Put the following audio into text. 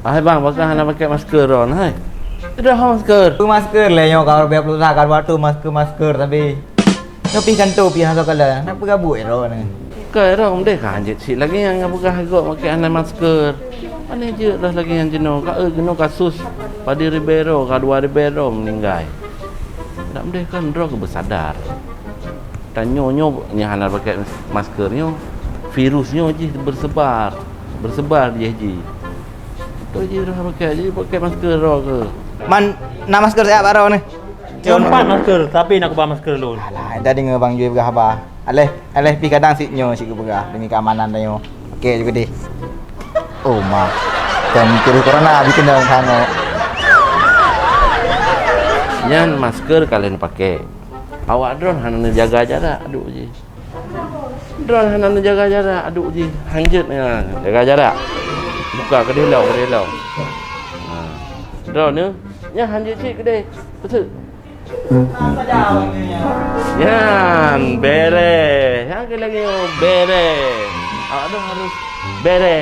Hai bang, bakal nak pakai masker Ron, hai. Tidak masker. Tu masker lah yang kau biar perlu kan waktu masker tapi. Tapi kan tu pihak tu kala. Nak bergabut ero ni. Kai Ron deh kan je si lagi yang bukan agak pakai anak masker. Mana je dah lagi yang jenuh. Jenuh kasus Padi Ribeiro, Kadua Ribeiro meninggal. Tak deh kan Ron bersadar. Tanya-nyo ni hana pakai maskernya. Virusnya je bersebar dia je. Tu je dah pakai masker Ron ke. Man, nak masker saya baru ni. Empat masker, tapi nak ubah masker dulu. Alah, tadi dengan Bang Jui berah apa? Aleh pi kadang siknyo sik berah demi keamanan dia. Okey juga deh. Oh mak. Kan kira corona bikin dalam sana. Yang masker kalian pakai. Awak drone hana jaga jarak, aduk je. Drone hana jaga jarak, aduk je. Hanjut ya, jaga jarak. Buka kedai lau. Ha. Drone ni, ya hanjut cik kedai. Betul. Yan, bere. Yang ke lagi bere. Awak tu harus bere.